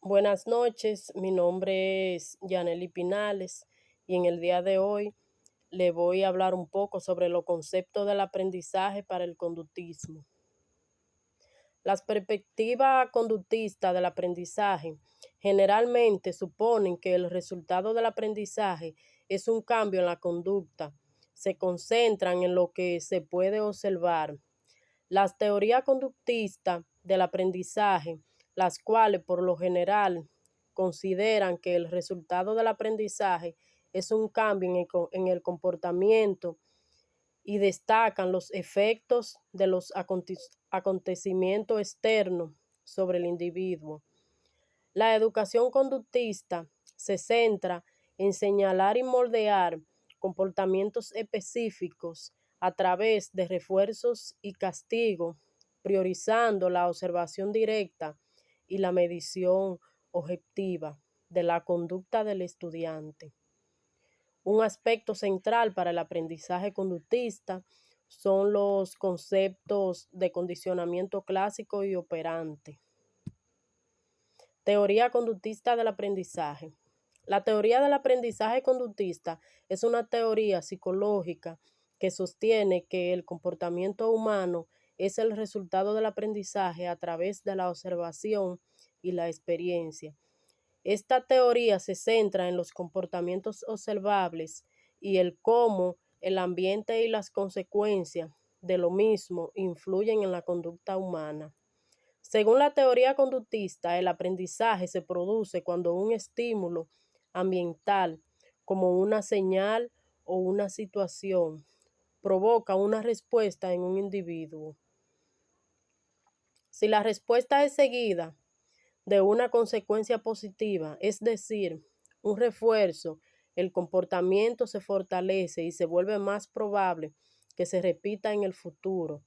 Buenas noches, mi nombre es Yanely Pinales y en el día de hoy le voy a hablar un poco sobre los conceptos del aprendizaje para el conductismo. Las perspectivas conductistas del aprendizaje generalmente suponen que el resultado del aprendizaje es un cambio en la conducta. Se concentran en lo que se puede observar. Las teorías conductistas del aprendizaje, las cuales por lo general consideran que el resultado del aprendizaje es un cambio en el comportamiento y destacan los efectos de los acontecimientos externos sobre el individuo. La educación conductista se centra en señalar y moldear comportamientos específicos a través de refuerzos y castigos, priorizando la observación directa y la medición objetiva de la conducta del estudiante. Un aspecto central para el aprendizaje conductista son los conceptos de condicionamiento clásico y operante. Teoría conductista del aprendizaje. La teoría del aprendizaje conductista es una teoría psicológica que sostiene que el comportamiento humano es el resultado del aprendizaje a través de la observación y la experiencia. Esta teoría se centra en los comportamientos observables y el cómo el ambiente y las consecuencias de lo mismo influyen en la conducta humana. Según la teoría conductista, el aprendizaje se produce cuando un estímulo ambiental, como una señal o una situación, provoca una respuesta en un individuo. Si la respuesta es seguida de una consecuencia positiva, es decir, un refuerzo, el comportamiento se fortalece y se vuelve más probable que se repita en el futuro.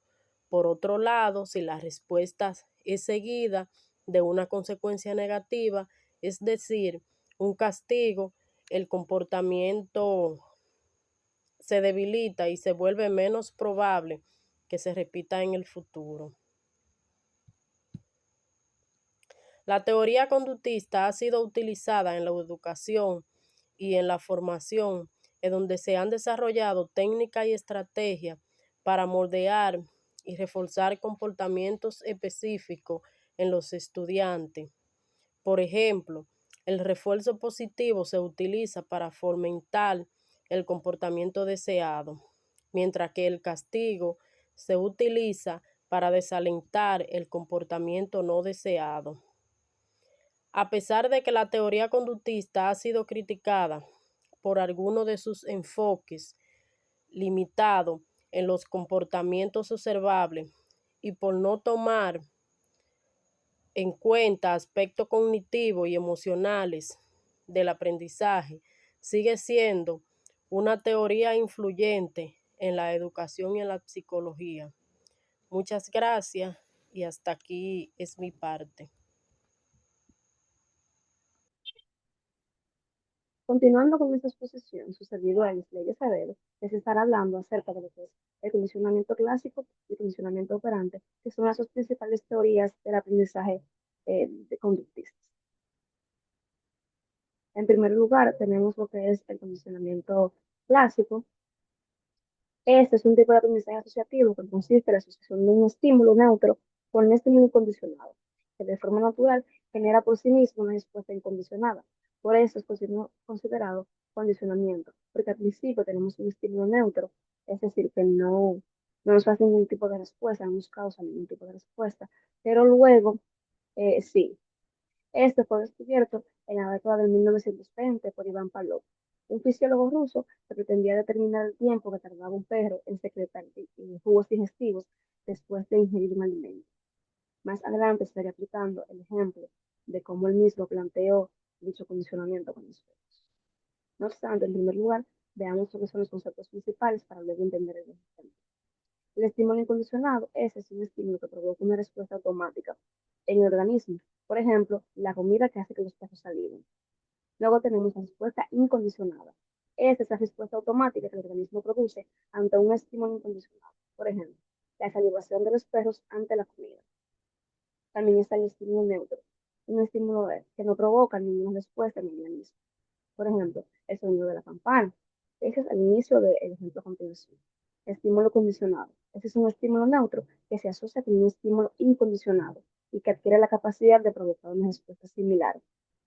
Por otro lado, si la respuesta es seguida de una consecuencia negativa, es decir, un castigo, el comportamiento se debilita y se vuelve menos probable que se repita en el futuro. La teoría conductista ha sido utilizada en la educación y en la formación, en donde se han desarrollado técnicas y estrategias para moldear y reforzar comportamientos específicos en los estudiantes. Por ejemplo, el refuerzo positivo se utiliza para fomentar el comportamiento deseado, mientras que el castigo se utiliza para desalentar el comportamiento no deseado. A pesar de que la teoría conductista ha sido criticada por algunos de sus enfoques limitados en los comportamientos observables y por no tomar en cuenta aspectos cognitivos y emocionales del aprendizaje, sigue siendo una teoría influyente en la educación y en la psicología. Muchas gracias y hasta aquí es mi parte. Continuando con esta exposición, su servidor Alisleya Acevedo les estará hablando acerca de lo que es el condicionamiento clásico y el condicionamiento operante, que son las dos principales teorías del aprendizaje de conductistas. En primer lugar, tenemos lo que es el condicionamiento clásico. Este es un tipo de aprendizaje asociativo que consiste en la asociación de un estímulo neutro con un estímulo incondicionado, que de forma natural genera por sí mismo una respuesta incondicionada. Por eso es considerado condicionamiento, porque al principio tenemos un estímulo neutro, es decir, que no nos hace ningún tipo de respuesta, no nos causa ningún tipo de respuesta, pero luego sí. Este fue descubierto en la década de 1920 por Iván Pavlov, un fisiólogo ruso que pretendía determinar el tiempo que tardaba un perro en secretar jugos digestivos después de ingerir un alimento. Más adelante estaría aplicando el ejemplo de cómo él mismo planteó dicho condicionamiento con los perros. No obstante, en primer lugar, veamos lo que son los conceptos principales para luego entender el ejemplo. El estímulo incondicionado es un estímulo que provoca una respuesta automática en el organismo. Por ejemplo, la comida que hace que los perros saliven. Luego tenemos la respuesta incondicionada. Esa es la respuesta automática que el organismo produce ante un estímulo incondicionado. Por ejemplo, la salivación de los perros ante la comida. También está el estímulo neutro. un estímulo que no provoca ninguna respuesta en el mismo. Por ejemplo, el sonido de la campana. Ese es el inicio del ejemplo a continuación. Estímulo condicionado. Ese es un estímulo neutro que se asocia con un estímulo incondicionado y que adquiere la capacidad de provocar una respuesta similar.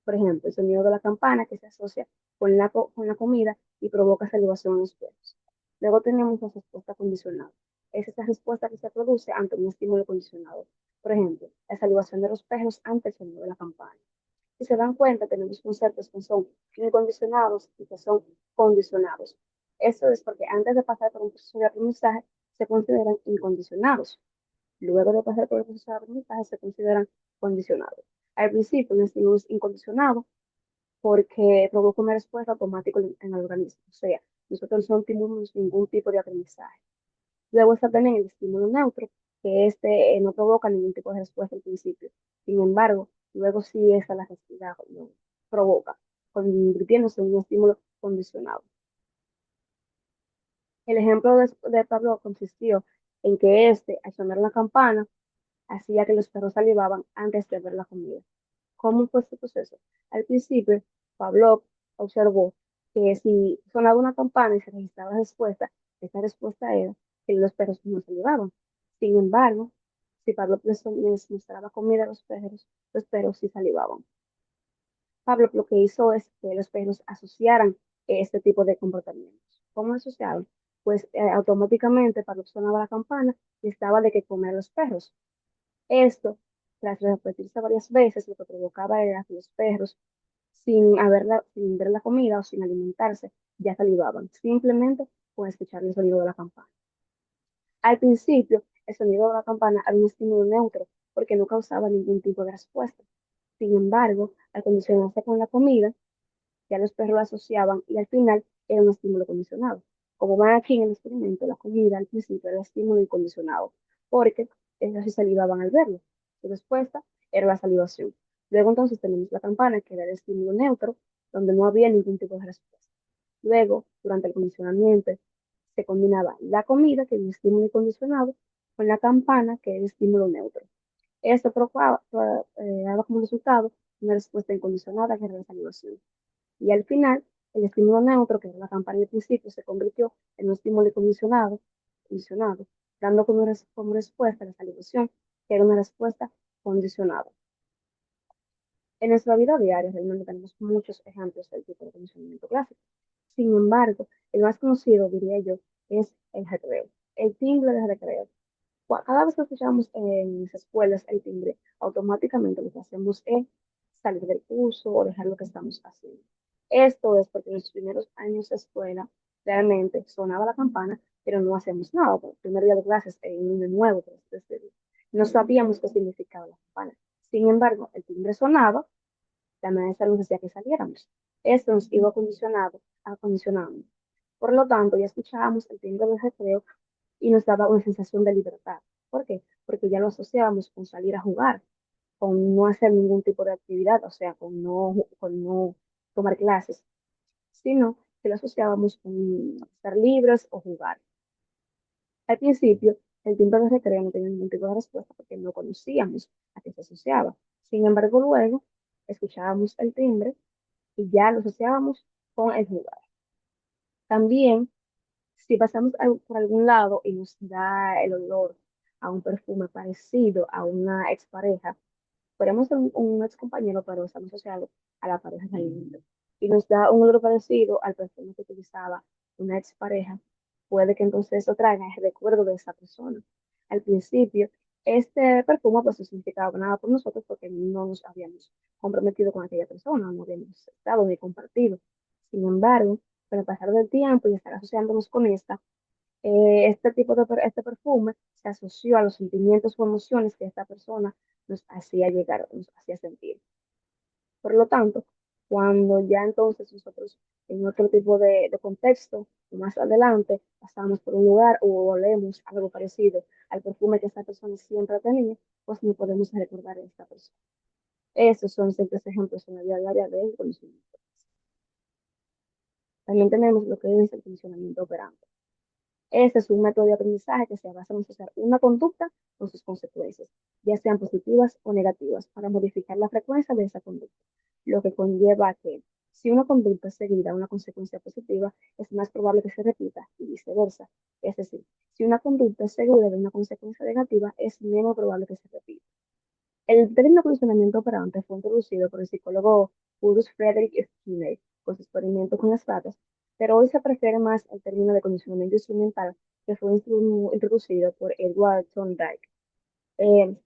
Por ejemplo, el sonido de la campana que se asocia con la comida y provoca salivación en los perros. Luego tenemos la respuesta condicionada. Es esa respuesta que se produce ante un estímulo condicionado. Por ejemplo, la salivación de los perros ante el sonido de la campana. Si se dan cuenta, tenemos conceptos que son incondicionados y que son condicionados. Eso es porque antes de pasar por un proceso de aprendizaje se consideran incondicionados. Luego de pasar por el proceso de aprendizaje se consideran condicionados. Al principio, un estímulo es incondicionado porque provoca una respuesta automática en el organismo. O sea, nosotros no tenemos ningún tipo de aprendizaje. Luego está también el estímulo neutro, que este no provoca ningún tipo de respuesta al principio. Sin embargo, luego sí esa la respuesta lo provoca, convirtiéndose en un estímulo condicionado. El ejemplo de Pablo consistió en que este, al sonar la campana, hacía que los perros salivaban antes de ver la comida. ¿Cómo fue este proceso? Al principio, Pablo observó que si sonaba una campana y se registraba la respuesta, esa respuesta era que los perros no salivaban. Sin embargo, si Pablo les mostraba comida a los perros sí salivaban. Pablo lo que hizo es que los perros asociaran este tipo de comportamientos. ¿Cómo asociaban? Pues automáticamente Pablo sonaba la campana y estaba de que comer a los perros. Esto, tras repetirse varias veces, lo que provocaba era que los perros, sin ver la comida o sin alimentarse, ya salivaban, simplemente con escuchar el sonido de la campana. Al principio, el sonido de la campana era un estímulo neutro porque no causaba ningún tipo de respuesta. Sin embargo, al condicionarse con la comida, ya los perros lo asociaban y al final era un estímulo condicionado. Como van aquí en el experimento, la comida al principio era el estímulo incondicionado, porque ellos sí salivaban al verlo. Su respuesta era la salivación. Luego entonces tenemos la campana, que era el estímulo neutro, donde no había ningún tipo de respuesta. Luego, durante el condicionamiento, se combinaba la comida, que es el estímulo incondicionado, con la campana, que es el estímulo neutro. Esto daba como resultado una respuesta incondicionada, que era la salivación. Y al final, el estímulo neutro, que era la campana al principio, se convirtió en un estímulo condicionado, dando como respuesta la salivación, que era una respuesta condicionada. En nuestra vida diaria realmente tenemos muchos ejemplos del tipo de condicionamiento clásico. Sin embargo, el más conocido, diría yo, es el recreo, el timbre de recreo. Cada vez que escuchamos en las escuelas el timbre, automáticamente lo que hacemos es salir del curso o dejar lo que estamos haciendo. Esto es porque en los primeros años de escuela realmente sonaba la campana, pero no hacemos nada. Por el primer día de clases, en un niño nuevo, por así decirlo, no sabíamos qué significaba la campana. Sin embargo, el timbre sonaba, la maestra nos decía que saliéramos. Esto nos iba acondicionando. Por lo tanto, ya escuchábamos el timbre del recreo y nos daba una sensación de libertad. ¿Por qué? Porque ya lo asociábamos con salir a jugar, con no hacer ningún tipo de actividad, o sea, con no tomar clases, sino que lo asociábamos con estar libres o jugar. Al principio, el timbre de recreo no tenía ningún tipo de respuesta porque no conocíamos a qué se asociaba. Sin embargo, luego escuchábamos el timbre y ya lo asociábamos con el jugar. También, si pasamos por algún lado y nos da el olor a un perfume parecido a una expareja, podemos ser un ex compañero, pero estamos asociados a la pareja saliente, y nos da un olor parecido al perfume que utilizaba una expareja, puede que entonces eso traiga el recuerdo de esa persona. Al principio, este perfume pues no significaba nada por nosotros porque no nos habíamos comprometido con aquella persona, no habíamos estado ni compartido. Sin embargo, con el pasar del tiempo y estar asociándonos con esta, este perfume se asoció a los sentimientos o emociones que esta persona nos hacía llegar, nos hacía sentir. Por lo tanto, cuando ya entonces nosotros en otro tipo de contexto, más adelante, pasamos por un lugar o olemos algo parecido al perfume que esta persona siempre tenía, pues no podemos recordar a esta persona. Esos son simples ejemplos en la vida diaria del conocimiento. También tenemos lo que es el funcionamiento operante. Este es un método de aprendizaje que se basa en asociar una conducta con sus consecuencias. ya sean positivas o negativas, para modificar la frecuencia de esa conducta, lo que conlleva que si una conducta es seguida a una consecuencia positiva, es más probable que se repita y viceversa. Es decir, si una conducta es seguida de una consecuencia negativa, es menos probable que se repita. El término condicionamiento operante fue introducido por el psicólogo Bruce Frederick Skinner con su experimento con las ratas, pero hoy se prefiere más el término de condicionamiento instrumental que fue introducido por Edward Thorndike. Eh,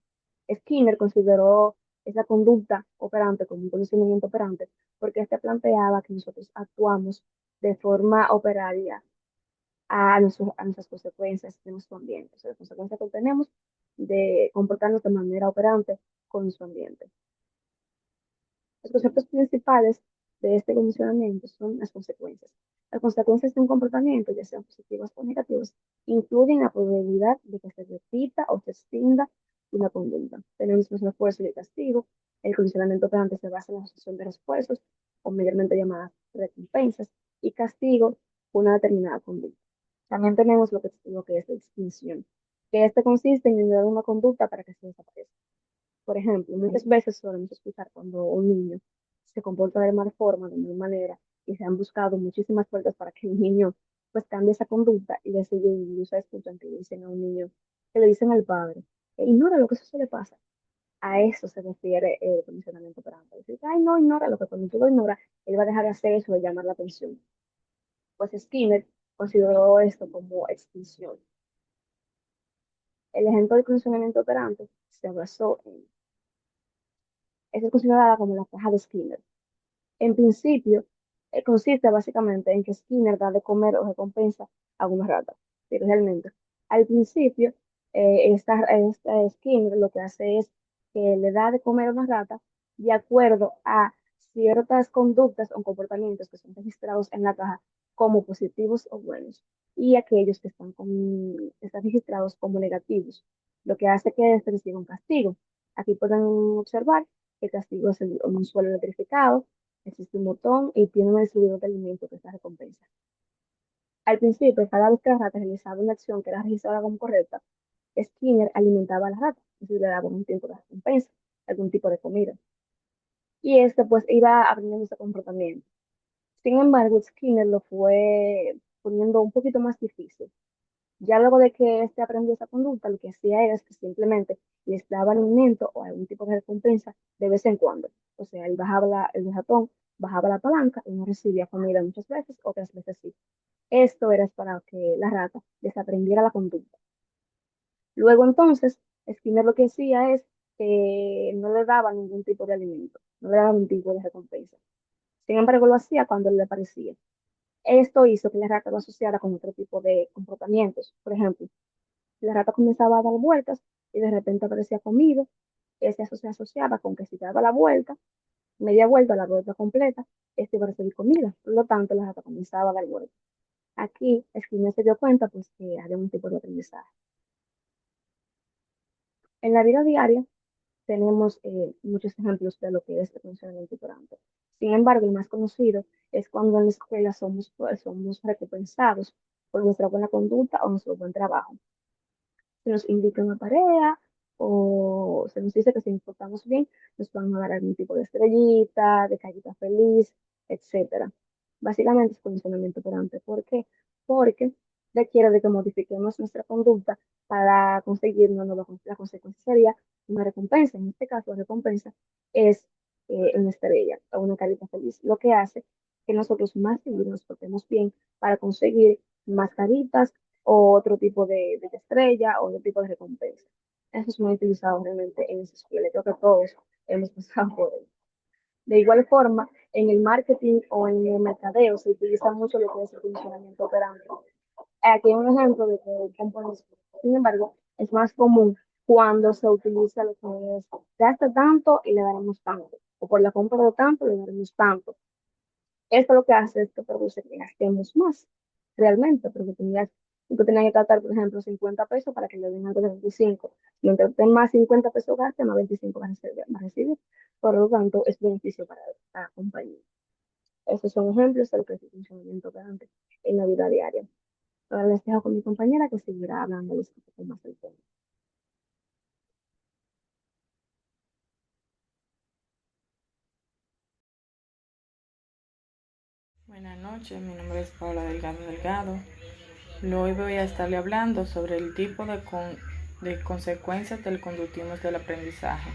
Skinner consideró esa conducta operante como un condicionamiento operante porque este planteaba que nosotros actuamos de forma operaria a nuestras consecuencias de nuestro ambiente, o sea, las consecuencias que tenemos de comportarnos de manera operante con nuestro ambiente. Los conceptos principales de este condicionamiento son las consecuencias. Las consecuencias de un comportamiento, ya sean positivas o negativas, incluyen la probabilidad de que se repita o se extinga una conducta. Tenemos los refuerzos y el castigo. El condicionamiento operante se basa en la asociación de refuerzos, o mayormente llamadas recompensas, y castigo por una determinada conducta. También tenemos lo que es la extinción, que este consiste en eliminar una conducta para que se desaparezca. Por ejemplo, muchas veces solemos escuchar cuando un niño se comporta de mal forma, de mal manera, y se han buscado muchísimas puertas para que el niño pues cambie esa conducta y les incluso escuchan que le dicen a un niño, que le dicen al padre, ignora lo que eso se le pasa. A eso se refiere el condicionamiento operante. Decir, ay, no, ignora lo que cuando tú lo ignoras, él va a dejar de hacer eso de llamar la atención. Pues Skinner consideró esto como extinción. El ejemplo del condicionamiento operante se basó en, es considerada como la caja de Skinner. En principio, consiste básicamente en que Skinner da de comer o recompensa a una rata. Pero realmente, al principio, esta Skinner lo que hace es que le da de comer a una rata de acuerdo a ciertas conductas o comportamientos que son registrados en la caja como positivos o buenos, y aquellos que están registrados como negativos, lo que hace que este reciba un castigo. Aquí pueden observar que el castigo es un suelo electrificado, existe un botón y tiene un distribuidor de alimentos que es la recompensa. Al principio, cada vez que la rata realizaba una acción que era registrada como correcta, Skinner alimentaba a la rata, es decir, le daba un tiempo de recompensa, algún tipo de comida. Y este pues iba aprendiendo ese comportamiento. Sin embargo, Skinner lo fue poniendo un poquito más difícil. Ya luego de que este aprendió esa conducta, lo que hacía era que simplemente les daba alimento o algún tipo de recompensa de vez en cuando. O sea, el ratón bajaba la palanca y no recibía comida muchas veces, otras veces sí. Esto era para que la rata desaprendiera la conducta. Luego entonces, Skinner lo que hacía es que no le daba ningún tipo de alimento, no le daba ningún tipo de recompensa. Sin embargo, lo hacía cuando le parecía. Esto hizo que la rata lo asociara con otro tipo de comportamientos. Por ejemplo, la rata comenzaba a dar vueltas y de repente aparecía comida. Eso se asociaba con que si daba la vuelta, media vuelta, la vuelta completa, este iba a recibir comida. Por lo tanto, la rata comenzaba a dar vueltas. Aquí, Skinner se dio cuenta pues que había un tipo de aprendizaje. En la vida diaria tenemos muchos ejemplos de lo que es el funcionamiento operante. Sin embargo, el más conocido es cuando en la escuela somos recompensados por nuestra buena conducta o nuestro buen trabajo. Se nos indica una tarea o se nos dice que si nos portamos bien, nos van a dar algún tipo de estrellita, de carita feliz, etcétera. Básicamente es condicionamiento operante. ¿Por qué? Porque requiere de que modifiquemos nuestra conducta para conseguir una nueva. La consecuencia sería una recompensa. En este caso, la recompensa es una estrella o una carita feliz, lo que hace que nosotros más seguidos nos portemos bien para conseguir más caritas o otro tipo de estrella o otro tipo de recompensa. Eso es muy utilizado realmente en esa escuela. Creo que todos hemos pasado por él. De igual forma, en el marketing o en el mercadeo se utiliza mucho lo que es el funcionamiento operante. Aquí hay un ejemplo de que compones. Sin embargo, es más común cuando se utiliza lo que es gasta tanto y le daremos tanto, o por la compra de tanto le daremos tanto. Esto lo que hace es que produce que gastemos más, realmente, porque tú tenías que gastar, por ejemplo, 50 pesos para que le den algo de 25. Mientras usted más 50 pesos gaste, más 25 va a recibir. Por lo tanto, es beneficio para la compañía. Estos son ejemplos de lo que es el funcionamiento operante en la vida diaria. Ahora les dejo con mi compañera que seguirá hablando un poco más del tema. Buenas noches, mi nombre es Paula Delgado. Hoy voy a estarle hablando sobre el tipo de consecuencias del conductismo del aprendizaje.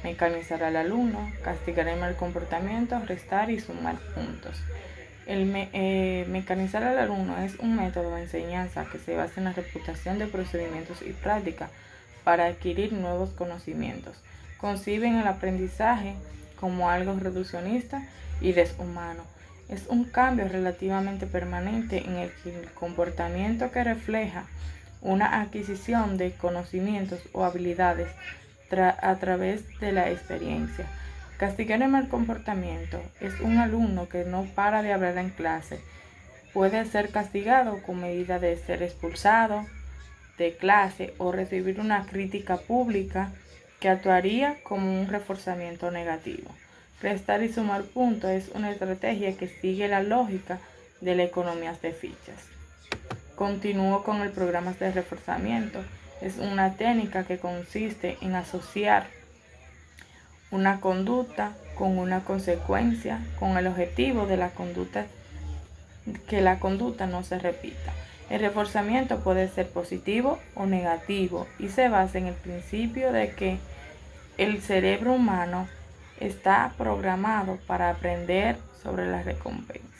Mecanizar al alumno, castigar el mal comportamiento, restar y sumar puntos. Mecanizar al alumno es un método de enseñanza que se basa en la reputación de procedimientos y prácticas para adquirir nuevos conocimientos. Conciben el aprendizaje como algo reduccionista y deshumano. Es un cambio relativamente permanente en el comportamiento que refleja una adquisición de conocimientos o habilidades a través de la experiencia. Castigar el mal comportamiento es un alumno que no para de hablar en clase. Puede ser castigado con medida de ser expulsado de clase o recibir una crítica pública que actuaría como un reforzamiento negativo. Restar y sumar puntos es una estrategia que sigue la lógica de la economía de fichas. Continúo con el programa de reforzamiento. Es una técnica que consiste en asociar una conducta con una consecuencia con el objetivo de que la conducta no se repita. El reforzamiento puede ser positivo o negativo y se basa en el principio de que el cerebro humano está programado para aprender sobre la recompensa.